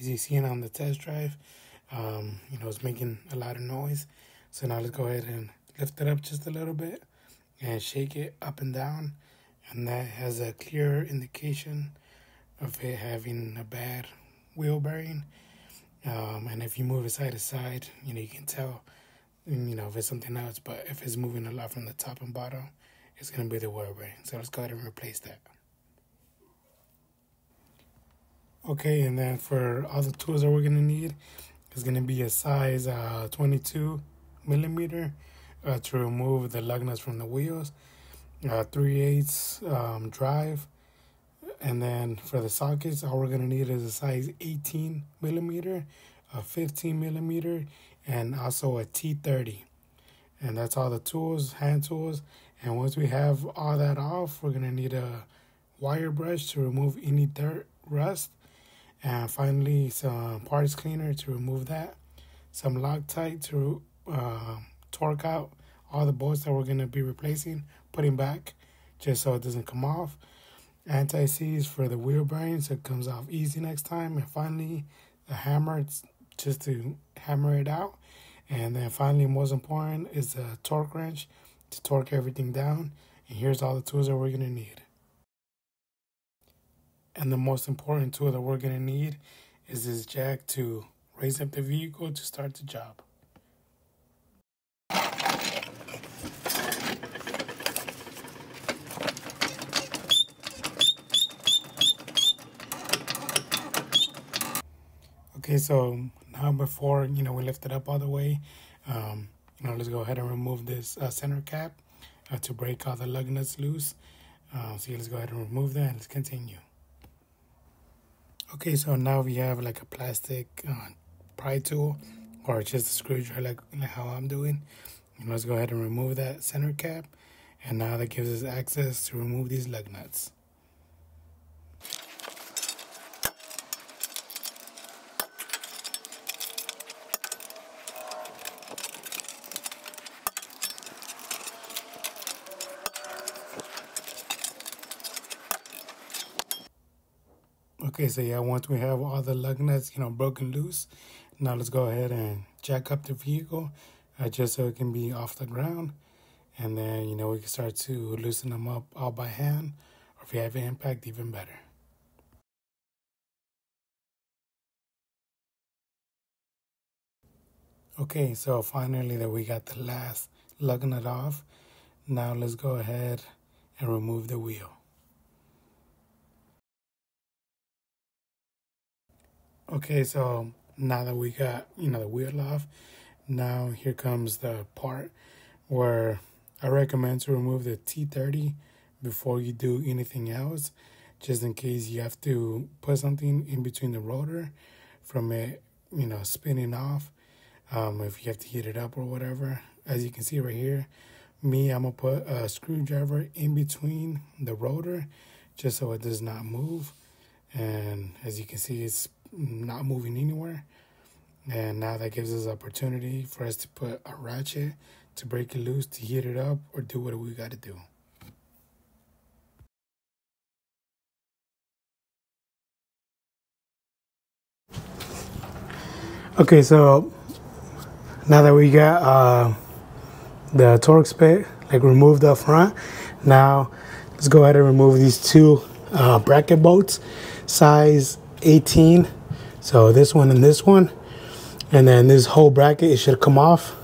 as you seen on the test drive, it's making a lot of noise. So now let's go ahead and lift it up just a little bit and shake it up and down. And that has a clear indication of it having a bad wheel bearing. And if you move it side to side, you can tell, if it's something else. But if it's moving a lot from the top and bottom, it's going to be the wheel bearing. So let's go ahead and replace that. Okay, and then for all the tools that we're going to need, it's going to be a size 22 millimeter to remove the lug nuts from the wheels, 3/8 drive, and then for the sockets, all we're going to need is a size 18 millimeter, a 15 millimeter, and also a T30. And that's all the tools, hand tools. And once we have all that off, we're going to need a wire brush to remove any dirt, rust. And finally, some parts cleaner to remove that. Some Loctite to torque out all the bolts that we're going to be replacing, putting back, just so it doesn't come off. Anti-seize for the wheel bearing so it comes off easy next time. And finally, the hammer just to hammer it out. And then finally, most important, is the torque wrench to torque everything down. And here's all the tools that we're going to need. And the most important tool that we're going to need is this jack to raise up the vehicle to start the job. Okay, so now before, we lift it up all the way, let's go ahead and remove this center cap to break all the lug nuts loose. So let's go ahead and remove that and let's continue. Okay, so now we have like a plastic pry tool or just a screwdriver like how I'm doing. Let's go ahead and remove that center cap. And now that gives us access to remove these lug nuts. Okay, so yeah, once we have all the lug nuts, broken loose, now let's go ahead and jack up the vehicle just so it can be off the ground. And then, we can start to loosen them up all by hand, or if you have an impact, even better. Okay, so finally that we got the last lug nut off, now let's go ahead and remove the wheel. Okay, so now that we got, the wheel off, now here comes the part where I recommend to remove the T30 before you do anything else, just in case you have to put something in between the rotor from it, spinning off, if you have to heat it up or whatever. As you can see right here, I'm going to put a screwdriver in between the rotor just so it does not move. And as you can see, it's not moving anywhere. And now that gives us opportunity for us to put a ratchet to break it loose, to heat it up, or do what we got to do. Okay, so now that we got the torque spit removed up front, now let's go ahead and remove these two bracket bolts, size 18. So this one and this one, and then this whole bracket, it should come off.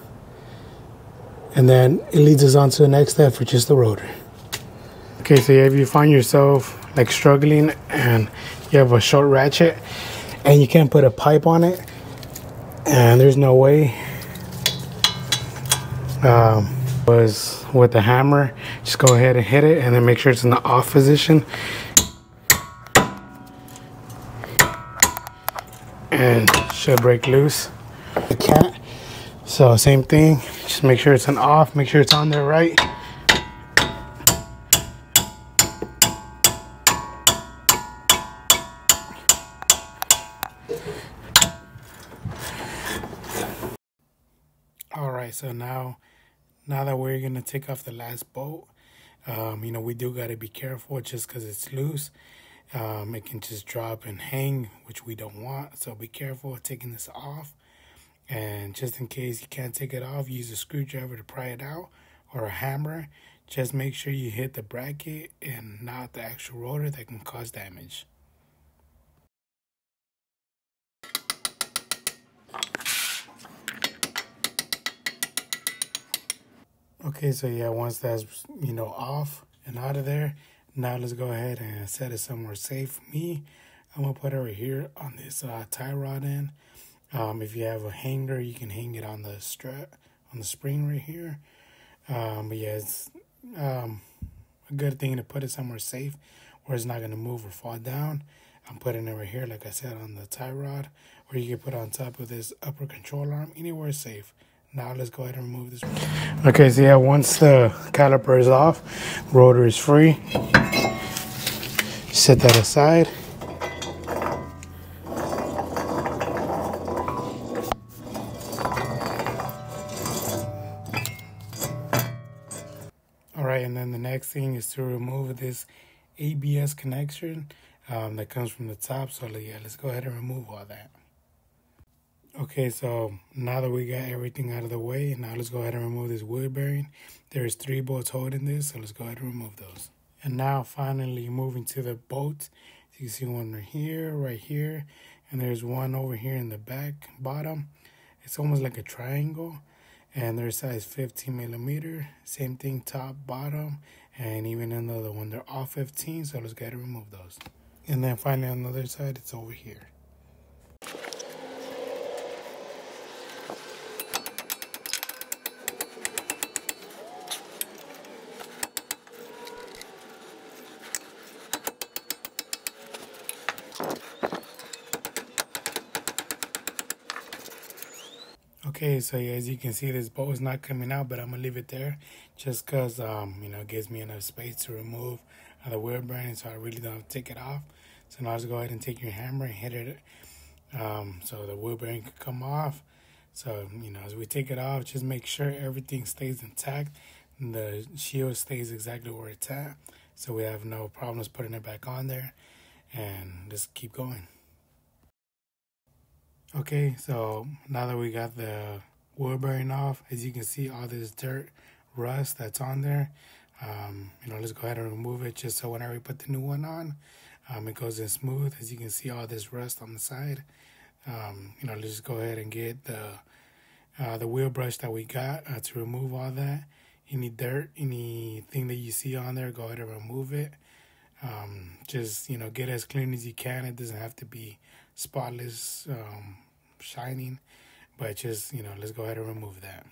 And then it leads us on to the next step for just the rotor. Okay, so if you find yourself struggling and you have a short ratchet and you can't put a pipe on it, and there's no way, was with the hammer, just go ahead and hit it and then make sure it's in the off position. And should break loose. It can't. So same thing, just make sure it's on off, make sure it's on there right. All right, so now that we're gonna take off the last bolt, we do gotta be careful just because it's loose. It can just drop and hang, which we don't want. So be careful of taking this off. And just in case you can't take it off, use a screwdriver to pry it out or a hammer. Just make sure you hit the bracket and not the actual rotor that can cause damage. Okay, so yeah, once that's, off and out of there, now let's go ahead and set it somewhere safe. For me, I'm going to put it right here on this tie rod end. If you have a hanger, you can hang it on the strap, on the spring right here. But yeah, it's a good thing to put it somewhere safe where it's not going to move or fall down. I'm putting it right here, like I said, on the tie rod, or you can put it on top of this upper control arm, anywhere safe. Now let's go ahead and remove this. Okay, so yeah, once the caliper is off, rotor is free. Set that aside. All right, and then the next thing is to remove this ABS connection that comes from the top. So yeah, let's go ahead and remove all that. Okay, so now that we got everything out of the way, now let's go ahead and remove this wheel bearing. There's 3 bolts holding this, so let's go ahead and remove those. And now finally moving to the bolts. You can see one right here, and there's one over here in the back bottom. It's almost like a triangle, and they're size 15 millimeter. Same thing, top, bottom, and even another one. They're all 15, so let's go ahead and remove those. And then finally on the other side, it's over here. Okay, so yeah, as you can see, this bolt is not coming out, but I'm gonna leave it there just because it gives me enough space to remove the wheel bearing, so I really don't have to take it off. So now let's go ahead and take your hammer and hit it so the wheel bearing can come off. So as we take it off, just make sure everything stays intact and the shield stays exactly where it's at, so we have no problems putting it back on there, and just keep going. Okay, so now that we got the wheel bearing off, as you can see, all this dirt, rust that's on there, let's go ahead and remove it just so whenever we put the new one on, it goes in smooth. As you can see, all this rust on the side. Let's just go ahead and get the wheel brush that we got to remove all that. Any dirt, anything that you see on there, go ahead and remove it. Just, get as clean as you can. It doesn't have to be spotless, shining, but just, let's go ahead and remove that.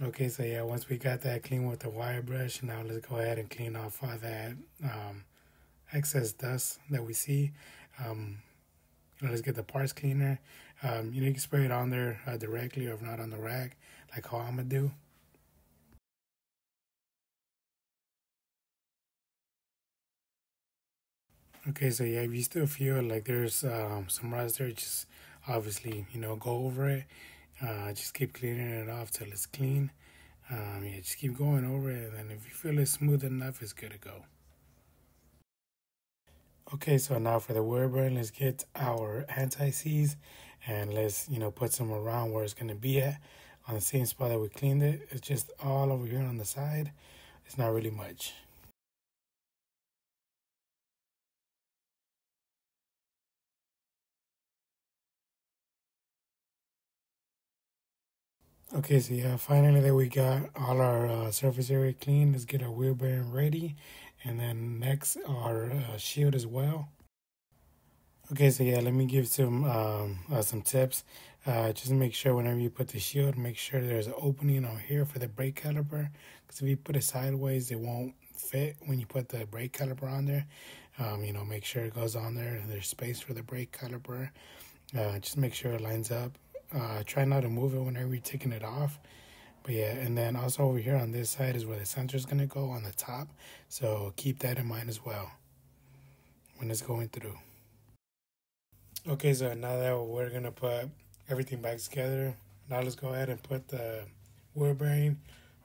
Okay, so yeah, once we got that clean with the wire brush, now let's go ahead and clean off all that excess dust that we see. Let's get the parts cleaner. You can spray it on there directly, or if not, on the rag, like how I'm gonna do. Okay, so yeah, if you still feel like there's some rust there, just obviously, go over it. Just keep cleaning it off till it's clean. Yeah, just keep going over it, and then if you feel it's smooth enough, it's good to go. Okay, so now for the wheel bearing, let's get our anti-seize, and let's, put some around where it's going to be at, on the same spot that we cleaned it. It's just all over here on the side. It's not really much. Okay, so yeah, finally that we got all our surface area clean, let's get our wheel bearing ready, and then next our shield as well. Okay, so yeah, let me give some tips. Just make sure whenever you put the shield, make sure there's an opening on here for the brake caliper, because if you put it sideways, it won't fit when you put the brake caliper on there. Make sure it goes on there and there's space for the brake caliper. Just make sure it lines up. Try not to move it whenever you're taking it off. But yeah, and then also over here on this side is where the sensor is going to go on the top. So keep that in mind as well when it's going through. Okay, so now that we're going to put everything back together, Now let's go ahead and put the wheel bearing.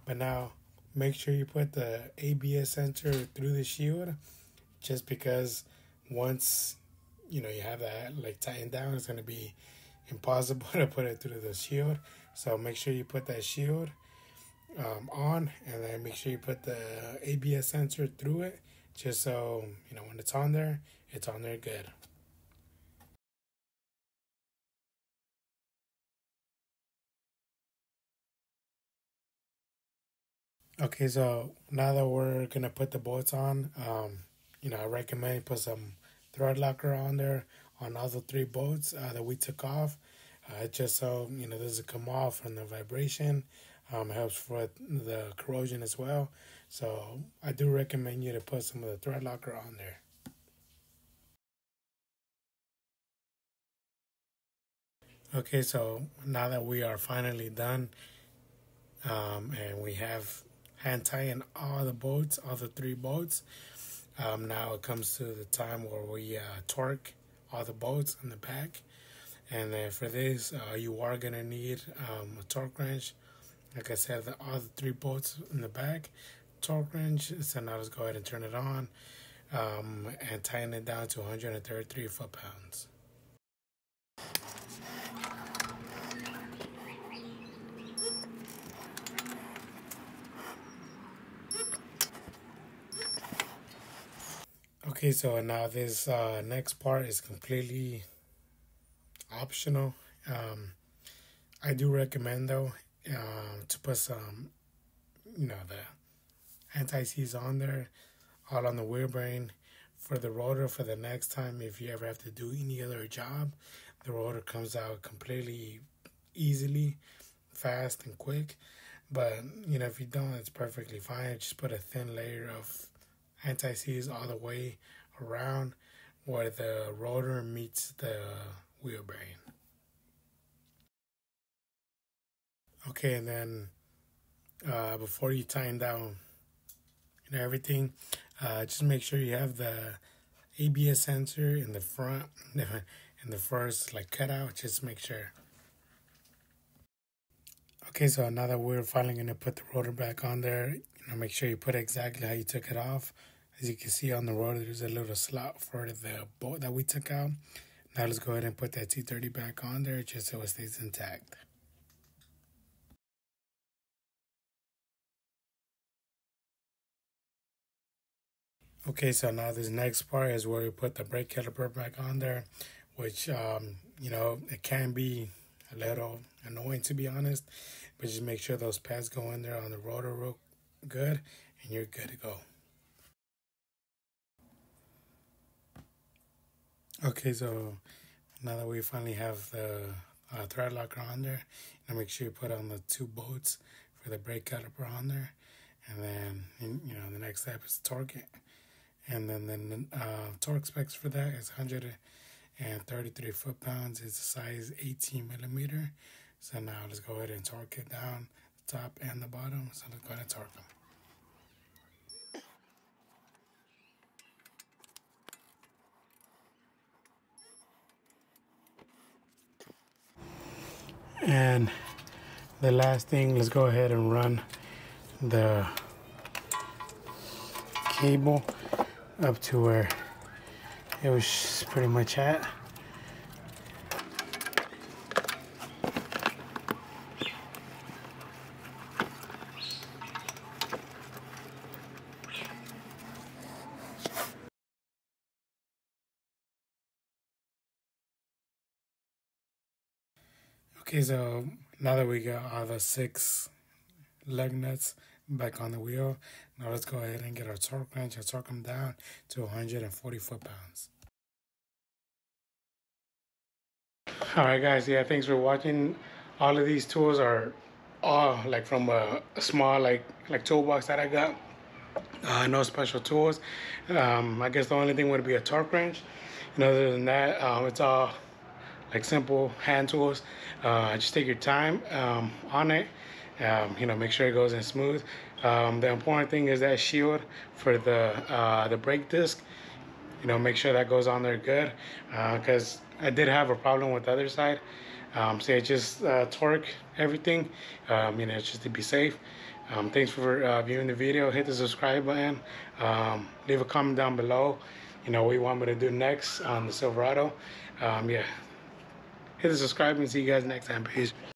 But now make sure you put the ABS sensor through the shield, just because once you have that like tightened down, it's gonna be impossible to put it through the shield. So make sure you put that shield on, and then make sure you put the ABS sensor through it, just so when it's on there good. Okay, so now that we're gonna put the bolts on, I recommend you put some thread locker on there on all the three bolts that we took off, just so doesn't come off from the vibration. Helps with the corrosion as well. So I do recommend you to put some of the thread locker on there. Okay, so now that we are finally done, and we have hand tightened all the bolts, all the three bolts, now it comes to the time where we torque all the bolts in the back. And then for this, you are going to need a torque wrench. Like I said, all the three bolts in the back, torque wrench. So now let's go ahead and turn it on and tighten it down to 133 foot-pounds. Okay, so now this next part is completely optional. I do recommend though to put some, the anti-seize on there, all on the wheel bearing. For the rotor, for the next time, if you ever have to do any other job, the rotor comes out completely easily, fast and quick. But if you don't, it's perfectly fine. Just put a thin layer of anti-seize all the way around where the rotor meets the wheel bearing. Okay, and then before you tighten down everything, just make sure you have the ABS sensor in the front, in the first like cutout. Just make sure. Okay, so now that we're finally gonna put the rotor back on there, make sure you put it exactly how you took it off. As you can see on the rotor, there's a little slot for the bolt that we took out. Now let's go ahead and put that T30 back on there, just so it stays intact. Okay, so now this next part is where we put the brake caliper back on there, which, it can be a little annoying, to be honest, but just make sure those pads go in there on the rotor real good, and you're good to go. Okay, so now that we finally have the thread locker on there, make sure you put on the two bolts for the brake caliper on there, and then, the next step is torque it. And then the torque specs for that is 133 foot-pounds. It's a size 18 millimeter. So now let's go ahead and torque it down, the top and the bottom. So let's go ahead and torque them. And the last thing, let's go ahead and run the cable up to where it was pretty much at. Okay, so now that we got all the 6 lug nuts back on the wheel, now let's go ahead and get our torque wrench and torque them down to 140 foot-pounds. Alright guys, yeah, thanks for watching. All of these tools are all like from a small like toolbox that I got. No special tools. I guess the only thing would be a torque wrench. And other than that, it's all like simple hand tools. Just take your time on it. Make sure it goes in smooth. The important thing is that shield for the brake disc. Make sure that goes on there good, because I did have a problem with the other side. So I just torque everything, it's just to be safe. Thanks for viewing the video. Hit the subscribe button. Leave a comment down below. What you want me to do next on the Silverado. Yeah. Hit the subscribe and see you guys next time. Peace.